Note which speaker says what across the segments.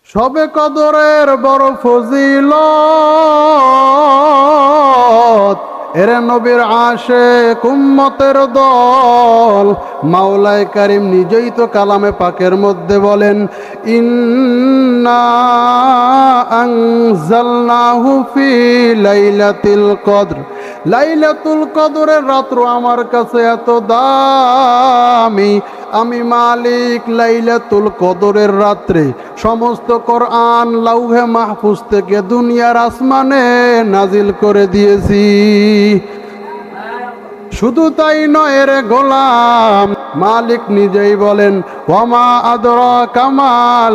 Speaker 1: সবে কদরের বড় ফজিলত, এরে নবীর আশিক উম্মতের দল। মাওলায়ে কারীম নিজেই তো কালামে পাকের মধ্যে বলেন, ইন্না আনজালনাহু ফি লাইলাতিল কদর। লাইলাতুল কদরের রাত্র আমার কাছে এত দামি, আমি মালিক লাইলাতুল কদরের রাত্রে সমস্ত কোরআন লাউহে মাহফুজ থেকে দুনিয়ার আসমানে নাজিল করে দিয়েছি। শুধু তাই নয় রে গোলাম, মালিক নিজেই বলেন, ওয়ামা আদরাকা মা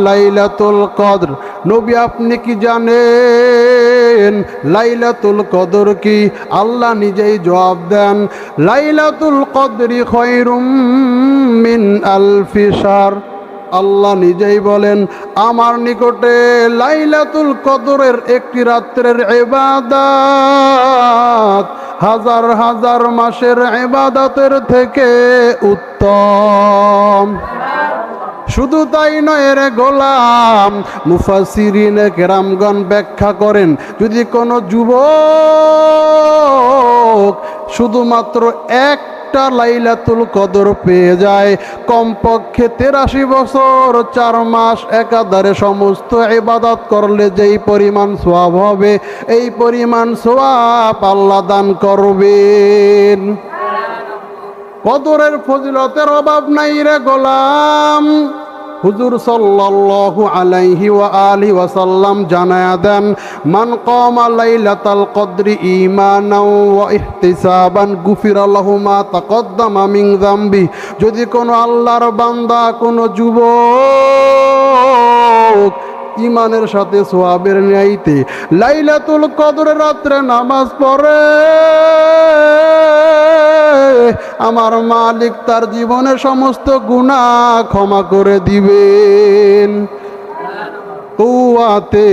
Speaker 1: লাইলাতুল কদর। নবী আপনি কি জানেন লাইলাতুল কদর কি? আল্লাহ নিজেই জবাব দেন, লাইলাতুল কদরি খায়রুম মিন আলফি শাহর। আল্লাহ নিজেই বলেন, আমার নিকটে লাইলাতুল কদরের একটি রাত্রের ইবাদত হাজার হাজার মাসের ইবাদতের থেকে উত্তম। শুধু তাই নয় রে গোলাম, মুফাসসিরিনে কেরামগণ ব্যাখ্যা করেন, যদি কোনো যুবক শুধুমাত্র একটা লাইলাতুল কদর পেয়ে যায়, কমপক্ষে 83 বছর 4 মাস একাধারে সমস্ত ইবাদত করলে যেই পরিমাণ সওয়াব হবে, এই পরিমাণ সওয়াব আল্লাহ দান করবেন। কদরের ফজিলতের অভাব নাই রে গোলাম। হুজুর সাল্লাল্লাহু আলাইহি ওয়া আলিহি ওয়াসাল্লাম জানায়া দেন, মান কামা লাইলাতাল কদরি ঈমানাও ওয়া ইহতিসাবান গুফিরা লাহু মা তাকদ্দামা মিন যামবি। যদি কোনো আল্লাহর বান্দা, কোনো যুবক ইমানের সাথে সওয়াবের নিয়াইতে লাইলাতুল কদরের রাত্রে নামাজ পড়ে, আমার মালিক তার জীবনের সমস্ত গুনাহ ক্ষমা করে দিবেন। কুয়াতে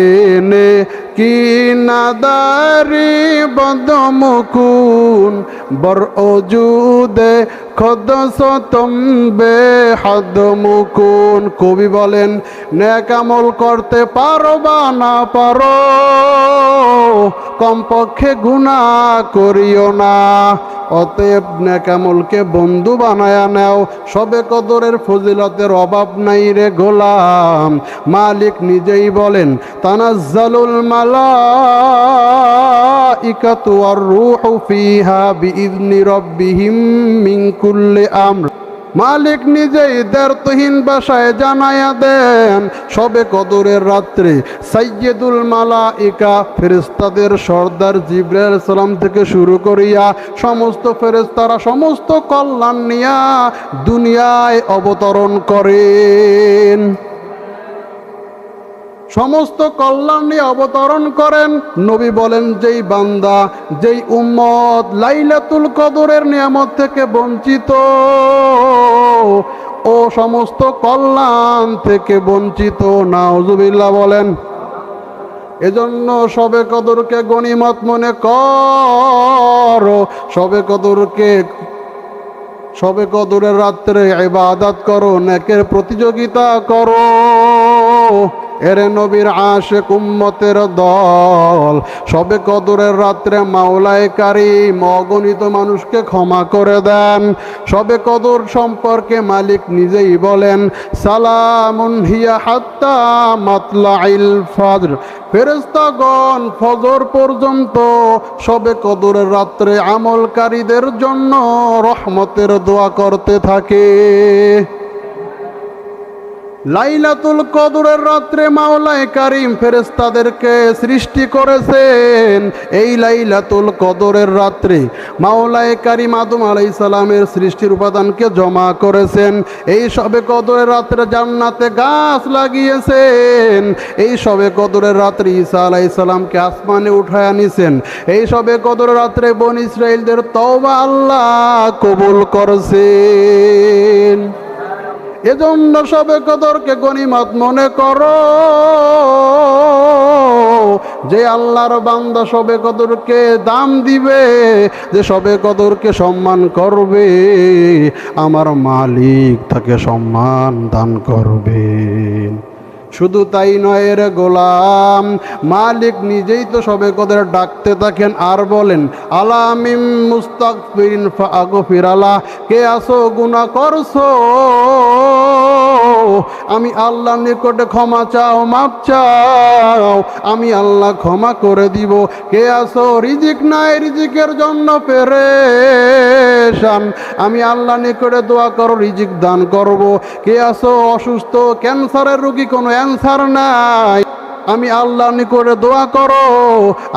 Speaker 1: নে কি নাদারি বদমুকুন বর ওজুদে খদ সতম বে হদ মুকুন। কবি বলেন, নেক আমল করতে পারো বা না পারো, কমপক্ষে গুনাহ করিও না। অতএব নেক আমলকে বন্ধু বানায়া নাও। সবে কদরের ফজিলতের অভাব নাই রে গোলাম। মালিক নিজেই বলেন, তানাজ্জালুল মালাইকাতু ওয়ার রূহু ফিহা বিইذনি রাব্বিহিম মিন কুল্লি আমর। মালিক নিজেই দ্ব্যর্থহীন ভাষায় জানায়া দেন, সবে কদরের রাত্রে সাইয়্যিদুল মালাইকা ফেরেশতাদের সর্দার জিবরাইল আলাইহিস সালাম থেকে শুরু করিয়া সমস্ত ফেরেশতারা সমস্ত কল্যাণ নিয়া দুনিয়ায় অবতরণ করেন। সমস্ত কল্যাণ নিয়ে অবতরণ করেন। নবী বলেন, যেই বান্দা, যেই উম্মত লাইলাতুল কদরের নিয়ামত থেকে বঞ্চিত, ও সমস্ত কল্যাণ থেকে বঞ্চিত। নাউজুবিল্লাহ বলেন। এজন্য সবে কদরকে গনিমত মনে কর। সবে কদরের রাত্রে ইবাদত করো, নেকের প্রতিযোগিতা করো। এরে নবীর আশিক উম্মতের দল, সবে কদরের রাত্রে মাওলায়ে কারীম অগণিত মানুষকে ক্ষমা করে দেন। সবে কদর সম্পর্কে মালিক নিজেই বলেন, সালামুন হিয়া হাত্তা মাতলাইল ফজর। ফেরেশতাগণ ফজর পর্যন্ত সবে কদরের রাত্রে আমলকারীদের জন্য রহমতের দোয়া করতে থাকে। লাইলাতুল কদরের রাত্রে মাওলায়ে কারীম ফেরেশতাদেরকে সৃষ্টি করেছেন। এই লাইলাতুল কদরের রাত্রে মাওলায়ে কারীম আদম আলাইহিস সালামের সৃষ্টির উপাদানকে জমা করেছেন। এই সবে কদরের রাত্রে জান্নাতে গাছ লাগিয়েছেন। এই সবে কদরের রাত্রে ঈসা আলাইহিস সালামকে আসমানে উঠায় আনিছেন। এই সবে কদরের রাত্রে বনী ইসরাঈলদের তওবা আল্লাহ কবুল করেছেন। এজন্য সবে কদরকে গনিমত মনে করো। যে আল্লাহর বান্দা সবে কদরকে দাম দিবে, যে সবে কদরকে সম্মান করবে, আমার মালিক তাকে সম্মান দান করবেন। শুধু তাই নয় রে গোলাম, মালিক নিজেই তো সবে কদের ডাকতে থাকেন আর বলেন, আলামিম মুস্তাগফিরিন ফাগফির আলাহ, কে আসো গুনাহ করছো, আমি আল্লাহর নিকটে ক্ষমা চাও, মাপ চাও, আমি আল্লাহ ক্ষমা করে দিব। কে আসো রিজিক নাই, রিজিকের জন্য পেরেশান, আমি আল্লাহর নিকটে দোয়া করো, রিজিক দান করব। কে আসো অসুস্থ, ক্যান্সারের রোগী, কোনো অ্যান্সার নাই, আমি আল্লাহর নিকটে দোয়া করো,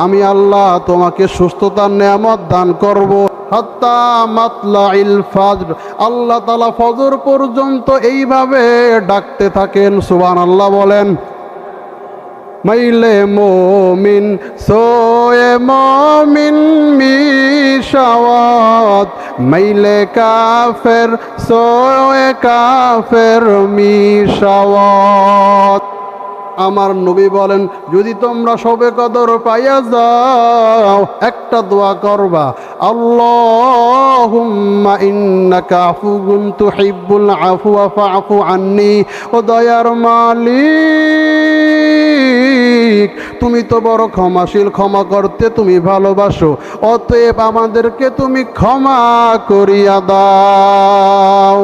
Speaker 1: আমি আল্লাহ তোমাকে সুস্থতার নেয়ামত দান করব। হাত্তা মাতলাইল ফাজর, আল্লাহ তাআলা ফজর পর্যন্ত এইভাবে ডাকতে থাকেন। সুবহানাল্লাহ বলেন। মাইলে মোমিন সোয়ে মোমিন মিশাওয়াত, মাইলে কাফের সোয়ে কাফের মিশাওয়াত। আমার নবী বলেন, যদি তোমরা সবে কদর পাইয়া যাও, একটা দোয়া করবা, আল্লাহুম্মা ইন্নাকা আফুউন তুহিব্বুল আফওয়া ফাআফু আন্নী। ও দয়ার মালিক, তুমি তো বড় ক্ষমাশীল, ক্ষমা করতে তুমি ভালোবাসো, অতএব আমাদেরকে তুমি ক্ষমা করিয়া দাও।